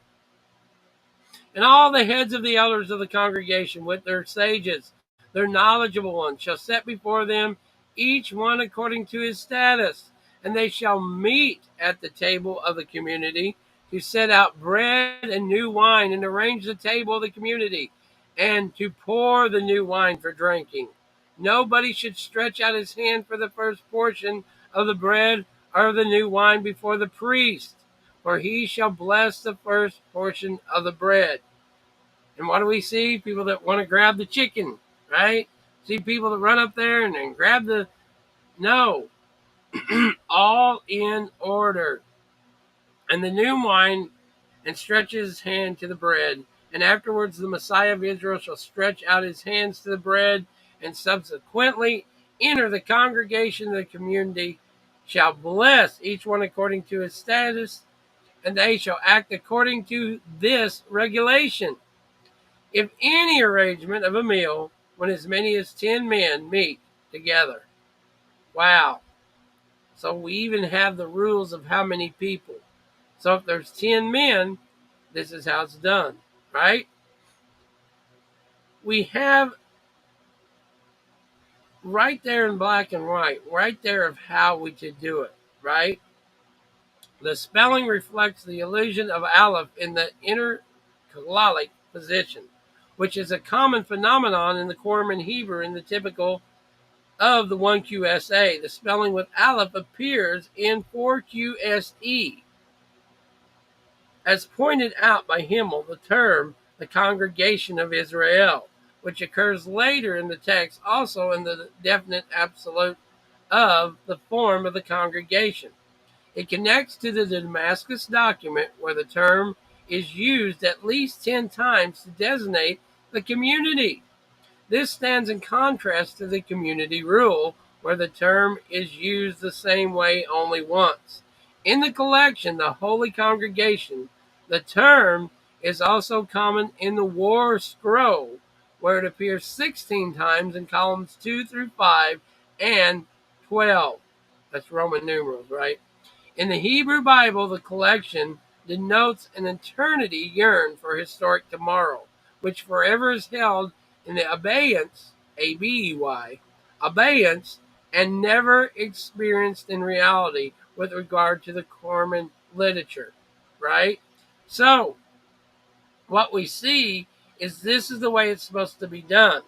And all the heads of the elders of the congregation with their sages, their knowledgeable ones, shall set before them, each one according to his status. And they shall meet at the table of the community to set out bread and new wine and arrange the table of the community and to pour the new wine for drinking. Nobody should stretch out his hand for the first portion of the bread or the new wine before the priest, for he shall bless the first portion of the bread. And what do we see? People that want to grab the chicken, right? See people that run up there and then grab the... No. All in order. And the new wine, and stretches his hand to the bread. And afterwards the Messiah of Israel shall stretch out his hands to the bread, and subsequently enter the congregation of the community, shall bless each one according to his status, and they shall act according to this regulation. If any arrangement of a meal when as many as 10 men meet together. Wow. So we even have the rules of how many people. So if there's 10 men, this is how it's done, right? We have right there in black and white, right there of how we should do it, right? The spelling reflects the illusion of aleph in the intercalalic position, which is a common phenomenon in the Qur'an Hebrew in the typical of the 1QSA. The spelling with aleph appears in 4QSE. As pointed out by Himmel, the term the congregation of Israel, which occurs later in the text, also in the definite absolute of the form of the congregation. It connects to the Damascus document where the term is used at least 10 times to designate the community. This stands in contrast to the community rule, where the term is used the same way only once. In the collection, the Holy Congregation, the term is also common in the War Scroll, where it appears 16 times in columns 2 through 5 and 12. That's Roman numerals, right? In the Hebrew Bible, the collection denotes an eternity yearned for historic tomorrow, which forever is held in the abeyance, A-B-E-Y, abeyance, and never experienced in reality with regard to the Qur'an literature, right? So, what we see is this is the way it's supposed to be done.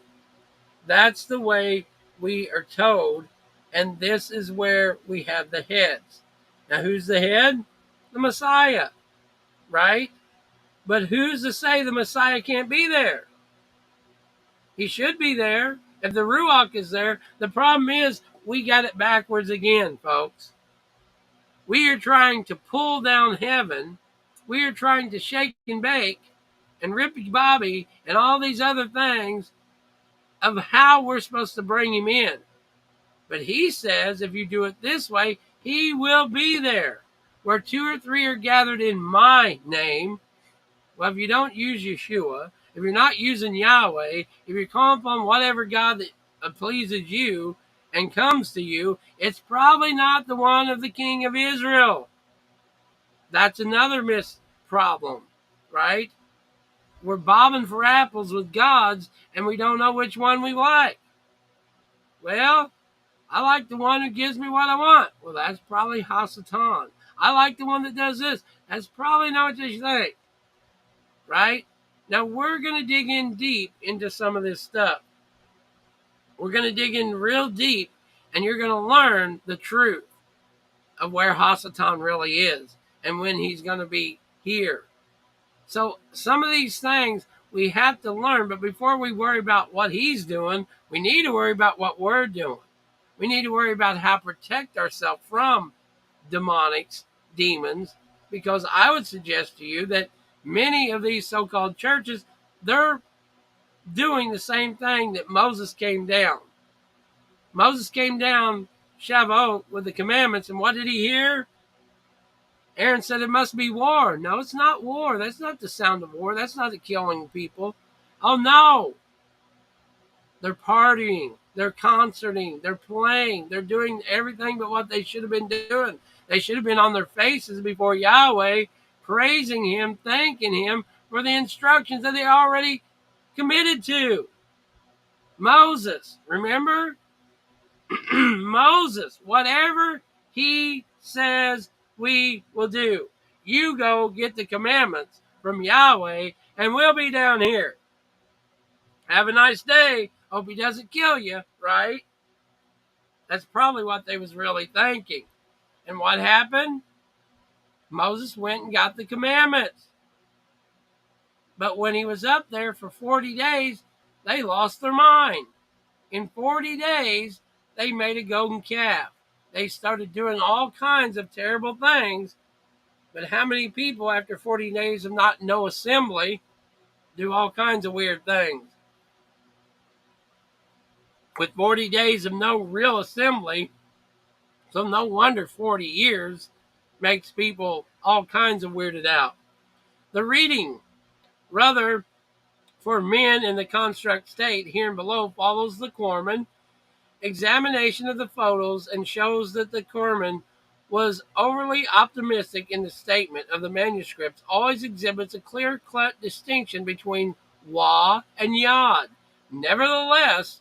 That's the way we are told, and this is where we have the heads. Now, who's the head? The Messiah, right? But who's to say the Messiah can't be there? He should be there. If the Ruach is there, the problem is we got it backwards again, folks. We are trying to pull down heaven. We are trying to shake and bake and Rippy Bobby and all these other things of how we're supposed to bring him in. But he says if you do it this way, he will be there. Where 2 or 3 are gathered in my name. Well, if you don't use Yeshua, if you're not using Yahweh, if you're calling upon whatever God that pleases you and comes to you, it's probably not the one of the King of Israel. That's another problem, right? We're bobbing for apples with gods, and we don't know which one we like. Well, I like the one who gives me what I want. Well, that's probably Hasatan. I like the one that does this. That's probably not what you think, right? Now, we're going to dig in deep into some of this stuff. We're going to dig in real deep, and you're going to learn the truth of where Hasatan really is and when he's going to be here. So some of these things we have to learn, but before we worry about what he's doing, we need to worry about what we're doing. We need to worry about how to protect ourselves from demonics, demons, because I would suggest to you that many of these so-called churches, they're doing the same thing that Moses came down. Moses came down Shavuot with the commandments, and what did he hear? Aaron said it must be war. No, it's not war. That's not the sound of war. That's not the killing people. Oh no. They're partying. They're concerting. They're playing. They're doing everything but what they should have been doing. They should have been on their faces before Yahweh, praising him, thanking him for the instructions that they already committed to. Moses, remember? Moses, whatever he says, we will do. You go get the commandments from Yahweh, and we'll be down here. Have a nice day. Hope he doesn't kill you, right? That's probably what they was really thinking. And what happened? Moses went and got the commandments. But when he was up there for 40 days, they lost their mind. In 40 days, they made a golden calf. They started doing all kinds of terrible things. But how many people, after 40 days of no assembly, do all kinds of weird things? With 40 days of no real assembly, so no wonder 40 years makes people all kinds of weirded out. The reading, rather, for men in the construct state, here and below, follows the Corman examination of the photos and shows that the Corman was overly optimistic in the statement of the manuscripts, always exhibits a clear-cut distinction between Wa and Yod. Nevertheless,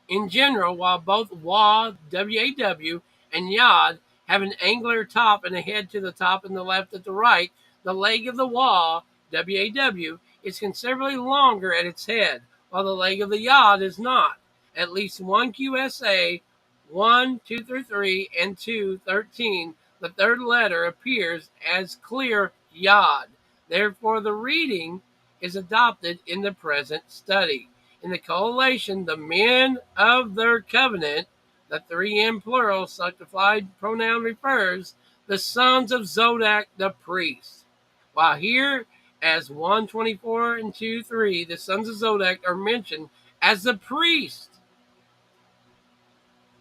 in general, while both Wa, W-A-W, and Yod have an angular top and a head to the top and the left at the right, the leg of the Wa, W-A-W, is considerably longer at its head, while the leg of the Yod is not. At least one QSA, 1, 2 through 3, and 2, 13, the third letter appears as clear Yod. Therefore, the reading is adopted in the present study. In the collation, the men of their covenant, the 3M plural substituted pronoun refers, the sons of Zodok the priest. While here, as 124 and 2:3, the sons of Zodok are mentioned as the priest.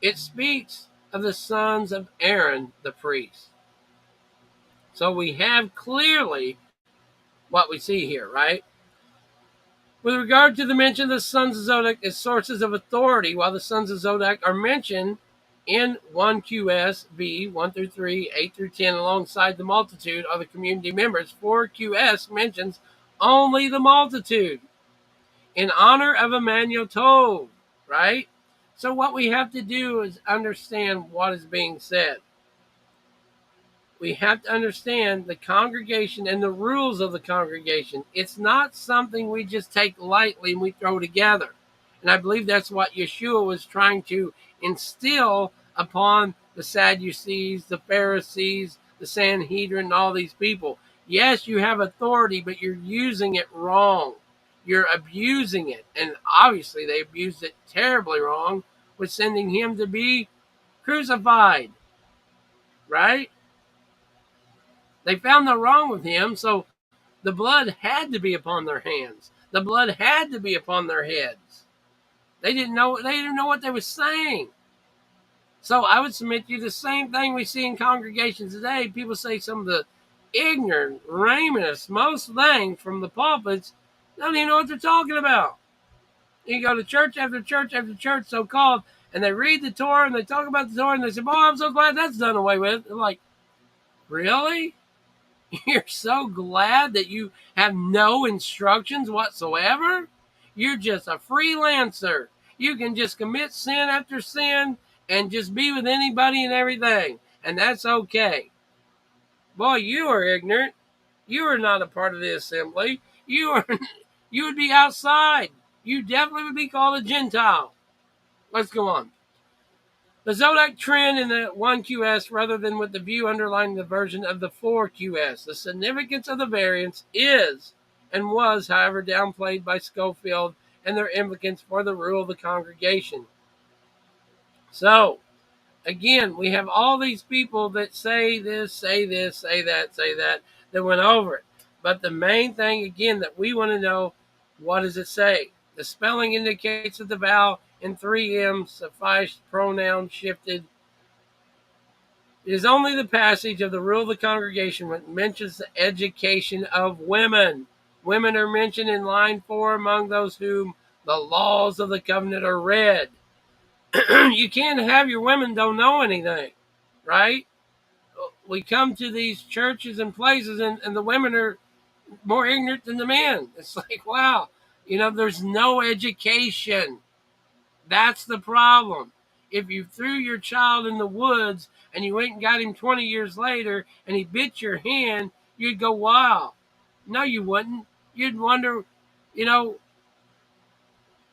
It speaks of the sons of Aaron the priest. So we have clearly what we see here, right? With regard to the mention of the sons of Zodok as sources of authority, while the sons of Zodok are mentioned in 1 QSV 1 through 3, 8 through 10, alongside the multitude of the community members, 4 QS mentions only the multitude in honor of Emmanuel Tov, right? So what we have to do is understand what is being said. We have to understand the congregation and the rules of the congregation. It's not something we just take lightly and we throw together. And I believe that's what Yeshua was trying to instill upon the Sadducees, the Pharisees, the Sanhedrin, and all these people. Yes, you have authority, but you're using it wrong. You're abusing it. And obviously they abused it terribly wrong with sending him to be crucified. Right? They found no wrong with him, so the blood had to be upon their hands. The blood had to be upon their heads. They didn't know what they were saying. So I would submit to you the same thing we see in congregations today. People say some of the ignorant, ramenest, most things from the pulpits. They don't even know what they're talking about. You go to church after church after church, so-called, and they read the Torah and they talk about the Torah and they say, "Boy, I'm so glad that's done away with." They're like, really? You're so glad that you have no instructions whatsoever? You're just a freelancer. You can just commit sin after sin and just be with anybody and everything, and that's okay. Boy, you are ignorant. You are not a part of the assembly. You are. You would be outside. You definitely would be called a Gentile. Let's go on. The Zodiac trend in the 1QS rather than with the view underlying the version of the 4QS. The significance of the variants is and was, however, downplayed by Schofield and their implicance for the rule of the congregation. So, again, we have all these people that say this, say that went over it. But the main thing, again, that we want to know, what does it say? The spelling indicates that the vowel in 3M sufficed pronoun shifted. It is only the passage of the rule of the congregation that mentions the education of women. Women are mentioned in line 4 among those whom the laws of the covenant are read. You can't have your women don't know anything, right? We come to these churches and places, and the women are more ignorant than the men. It's like, wow, there's no education. That's the problem. If you threw your child in the woods and you went and got him 20 years later and he bit your hand, you'd go, wow. No, you wouldn't. You'd wonder, you know,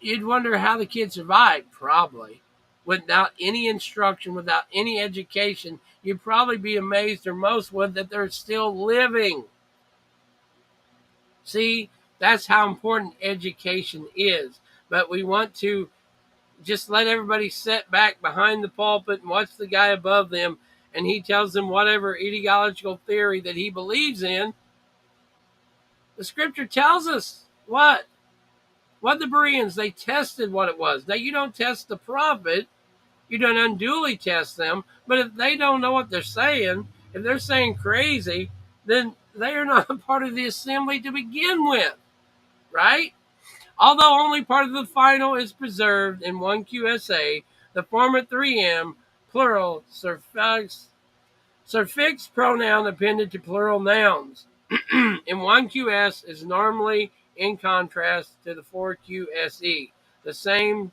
you'd wonder how the kid survived, probably. Without any instruction, without any education, you'd probably be amazed, or most would, that they're still living. See, that's how important education is. But we want to just let everybody sit back behind the pulpit and watch the guy above them, and he tells them whatever ideological theory that he believes in. The scripture tells us what? What the Bereans, they tested what it was. Now, you don't test the prophet. You don't unduly test them. But if they don't know what they're saying, if they're saying crazy, then they are not a part of the assembly to begin with, right? Although only part of the final is preserved in 1QSA, the former 3M, plural, suffix pronoun appended to plural nouns in 1QS is normally in contrast to the 4QSE, the same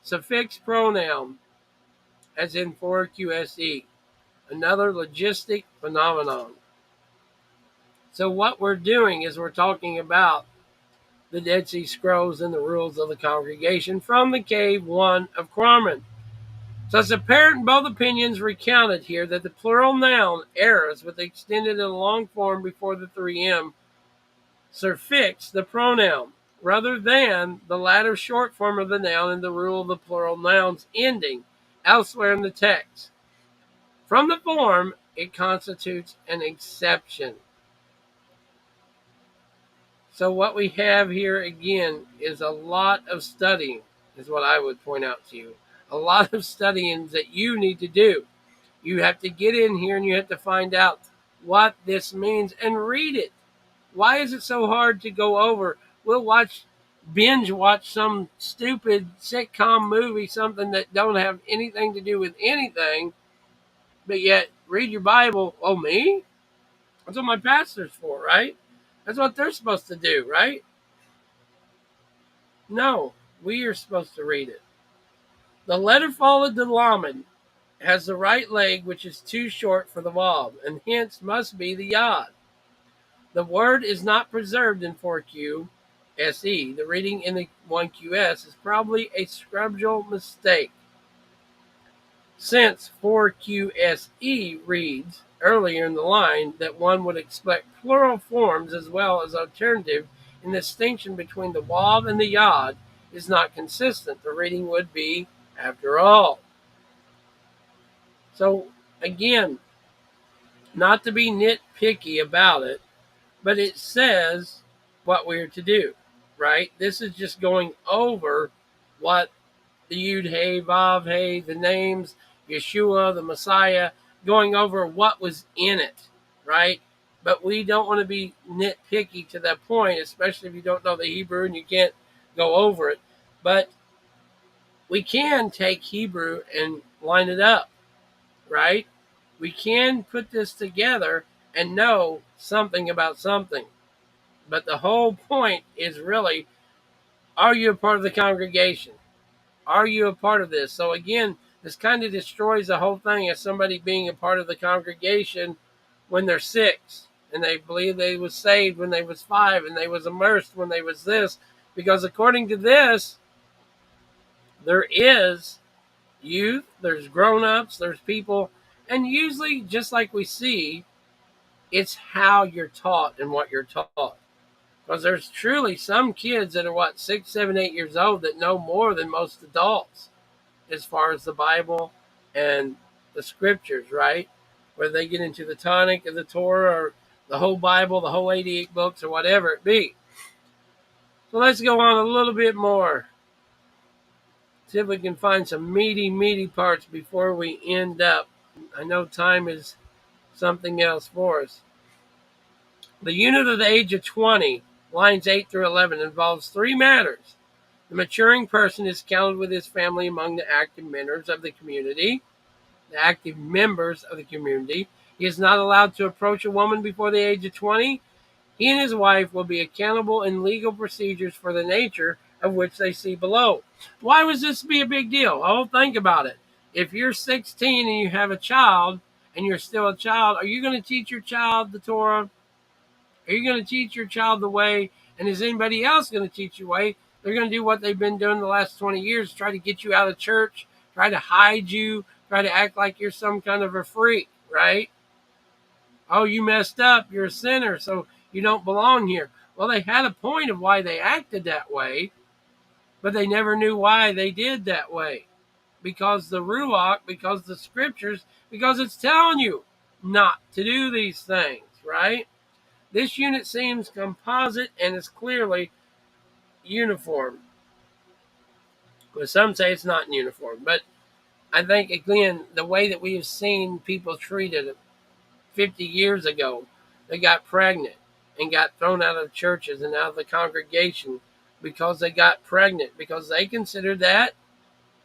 suffix pronoun as in 4QSE, another logistic phenomenon. So what we're doing is we're talking about the Dead Sea Scrolls and the rules of the congregation from the Cave 1 of Qumran. So it's apparent in both opinions recounted here that the plural noun eras with the extended and long form before the 3M suffix the pronoun, rather than the latter short form of the noun in the rule of the plural nouns ending elsewhere in the text. From the form, it constitutes an exception. So what we have here again is a lot of studying, is what I would point out to you. A lot of studying that you need to do. You have to get in here and you have to find out what this means and read it. Why is it so hard to go over? We'll binge watch some stupid sitcom movie, something that don't have anything to do with anything, but yet read your Bible. Oh, me? That's what my pastor's for, right? That's what they're supposed to do, right? No, we are supposed to read it. The letter followed the Lamed has the right leg, which is too short for the Vav, and hence must be the Yod. The word is not preserved in 4Q SE. The reading in the 1QS is probably a scribal mistake, since 4QSE reads earlier in the line that one would expect plural forms as well as alternative, and the distinction between the Wav and the Yod is not consistent. The reading would be, after all. So, again, not to be nitpicky about it, but it says what we're to do, right? This is just going over what the Yud Hey, Vav Hey, the names, Yeshua, the Messiah, going over what was in it, right? But we don't want to be nitpicky to that point, especially if you don't know the Hebrew and you can't go over it. But we can take Hebrew and line it up, right? We can put this together and know something about something. But the whole point is really, are you a part of the congregation? Are you a part of this? So again, this kind of destroys the whole thing as somebody being a part of the congregation when they're 6 and they believe they was saved when they was 5 and they was immersed when they was this, because according to this, there is youth, there's grown-ups, there's people, and usually just like we see, it's how you're taught and what you're taught. Because there's truly some kids that are 6, 7, 8 years old that know more than most adults as far as the Bible and the scriptures, right? Whether they get into the tonic of the Torah or the whole Bible, the whole 88 books, or whatever it be. So let's go on a little bit more. See if we can find some meaty parts before we end up. I know time is something else for us. The unit of the age of 20, lines 8 through 11, involves 3 matters. The maturing person is counted with his family among the active members of the community. He is not allowed to approach a woman before the age of 20. He and his wife will be accountable in legal procedures for the nature of which they see below. Why would this be a big deal? Oh, think about it. If you're 16 and you have a child and you're still a child, are you going to teach your child the Torah? Are you going to teach your child the way? And is anybody else going to teach you the way? They're going to do what they've been doing the last 20 years, try to get you out of church, try to hide you, try to act like you're some kind of a freak, right? Oh, you messed up. You're a sinner, so you don't belong here. Well, they had a point of why they acted that way, but they never knew why they did that way. Because the Ruach, because the scriptures, because it's telling you not to do these things, right? This unit seems composite and is clearly uniform. But some say it's not uniform. But I think, again, the way that we have seen people treated 50 years ago, they got pregnant and got thrown out of churches and out of the congregation because they got pregnant, because they considered that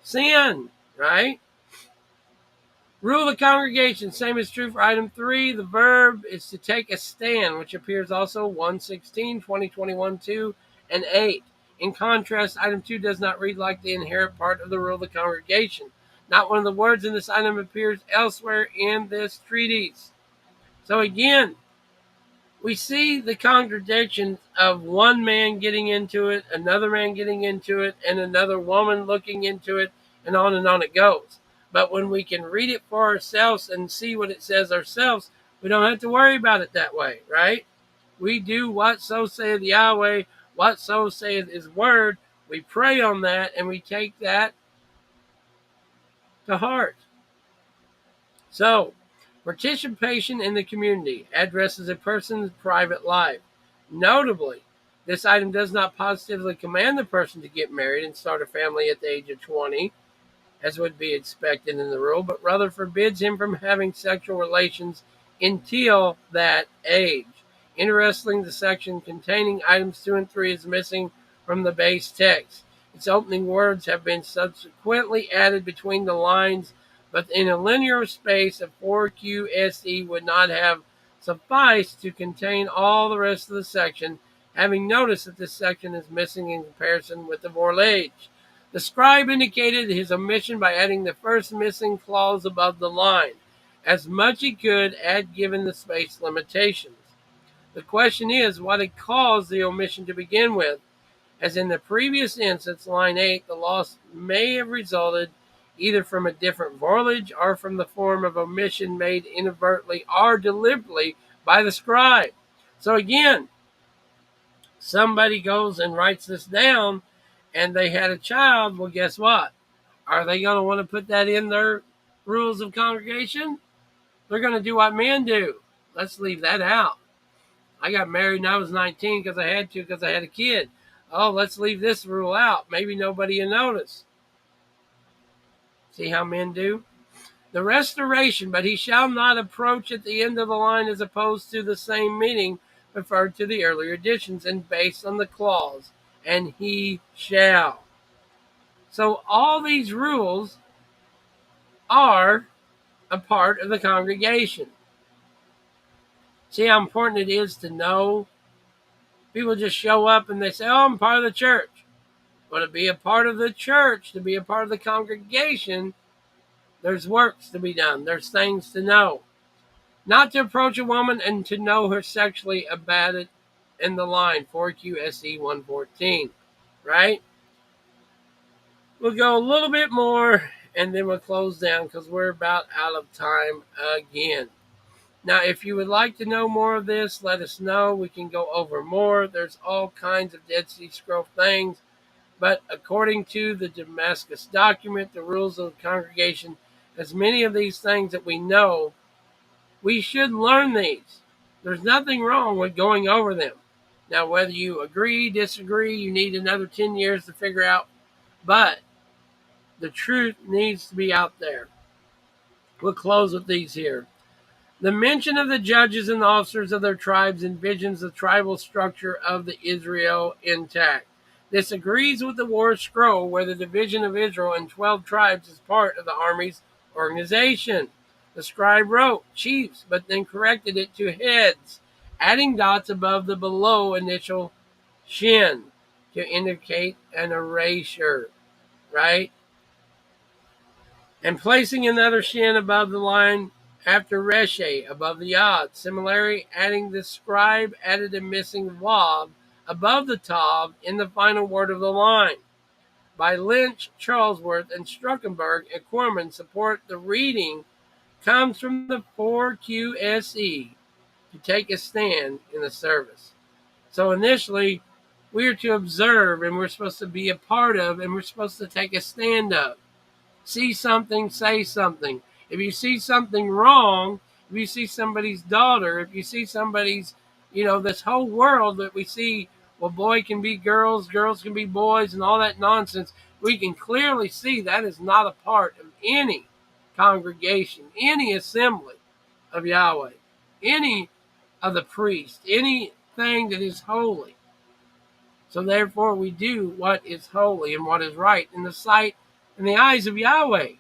sin, right? Rule of the congregation, same is true for item 3. The verb is to take a stand, which appears also 1:16, 20:21, 2, and 8. In contrast, item 2 does not read like the inherent part of the rule of the congregation. Not one of the words in this item appears elsewhere in this treatise. So again, we see the contradiction of one man getting into it, another man getting into it, and another woman looking into it, and on it goes. But when we can read it for ourselves and see what it says ourselves, we don't have to worry about it that way, right? We do what so saith Yahweh, what so saith his word. We pray on that, and we take that to heart. So, participation in the community addresses a person's private life. Notably, this item does not positively command the person to get married and start a family at the age of 20, as would be expected in the rule, but rather forbids him from having sexual relations until that age. Interestingly, the section containing items 2 and 3 is missing from the base text. Its opening words have been subsequently added between the lines, but in a linear space of 4QSE would not have sufficed to contain all the rest of the section, having noticed that this section is missing in comparison with the Vorlage. The scribe indicated his omission by adding the first missing clause above the line, as much he could add given the space limitations. The question is what had caused the omission to begin with. As in the previous instance, line 8, the loss may have resulted either from a different Vorlage or from the form of omission made inadvertently or deliberately by the scribe. So again, somebody goes and writes this down, and they had a child. Well, guess what? Are they going to want to put that in their rules of congregation? They're going to do what men do. Let's leave that out. I got married when I was 19 because I had to, because I had a kid. Oh, let's leave this rule out. Maybe nobody will notice. See how men do? The restoration, but he shall not approach at the end of the line, as opposed to the same meaning referred to the earlier editions and based on the clause, and he shall. So all these rules are a part of the congregation. See how important it is to know? People just show up and they say, oh, I'm part of the church. But to be a part of the church, to be a part of the congregation, there's works to be done. There's things to know. Not to approach a woman and to know her sexually abetted in the line, 4QSE 114, right? We'll go a little bit more and then we'll close down because we're about out of time again. Now, if you would like to know more of this, let us know. We can go over more. There's all kinds of Dead Sea Scroll things. But according to the Damascus document, the rules of the congregation, as many of these things that we know, we should learn these. There's nothing wrong with going over them. Now, whether you agree, disagree, you need another 10 years to figure out. But the truth needs to be out there. We'll close with these here. The mention of the judges and officers of their tribes envisions the tribal structure of the Israel intact. This agrees with the War Scroll, where the division of Israel in 12 tribes is part of the army's organization. The scribe wrote chiefs, but then corrected it to heads, adding dots above the below initial shin to indicate an erasure, right? And placing another shin above the line after Reshe, above the yod. Similarly, adding the scribe added a missing wav above the tav in the final word of the line. By Lynch, Charlesworth, and Struckenberg and Corman support the reading comes from the 4QSE to take a stand in the service. So initially, we are to observe and we're supposed to be a part of and we're supposed to take a stand of. See something, say something. If you see something wrong, if you see somebody's daughter, if you see somebody's, this whole world that we see, well, boy can be girls, girls can be boys, and all that nonsense, we can clearly see that is not a part of any congregation, any assembly of Yahweh, any of the priests, anything that is holy. So therefore we do what is holy and what is right in the sight and the eyes of Yahweh,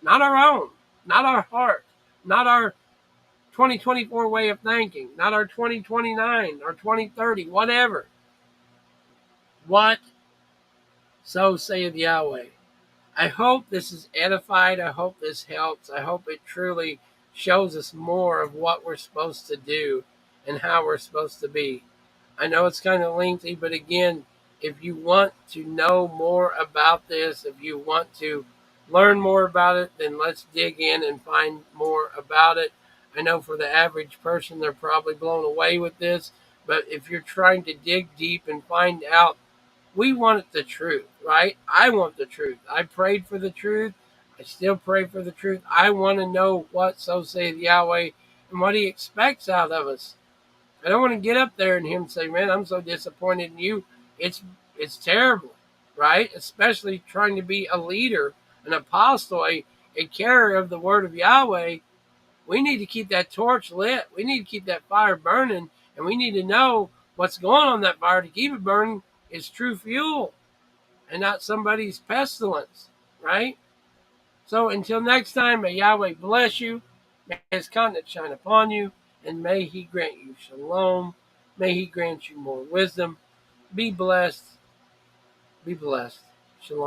not our own, not our heart, not our 2024 way of thinking, not our 2029 or 2030, whatever. What so saith Yahweh. I hope this is edified. I hope this helps. I hope it truly shows us more of what we're supposed to do and how we're supposed to be. I know it's kind of lengthy, but again, if you want to know more about this, if you want to learn more about it, then let's dig in and find more about it. I know for the average person, they're probably blown away with this, but if you're trying to dig deep and find out, we want the truth, right? I want the truth. I prayed for the truth. I still pray for the truth. I want to know what so saith Yahweh and what he expects out of us. I don't want to get up there and him say, man, I'm so disappointed in you. It's terrible, right? Especially trying to be a leader, an apostle, a carrier of the word of Yahweh. We need to keep that torch lit. We need to keep that fire burning. And we need to know what's going on that fire to keep it burning is true fuel and not somebody's pestilence, right? So until next time, may Yahweh bless you. May his countenance shine upon you. And may he grant you shalom. May he grant you more wisdom. Be blessed. Be blessed. Shalom.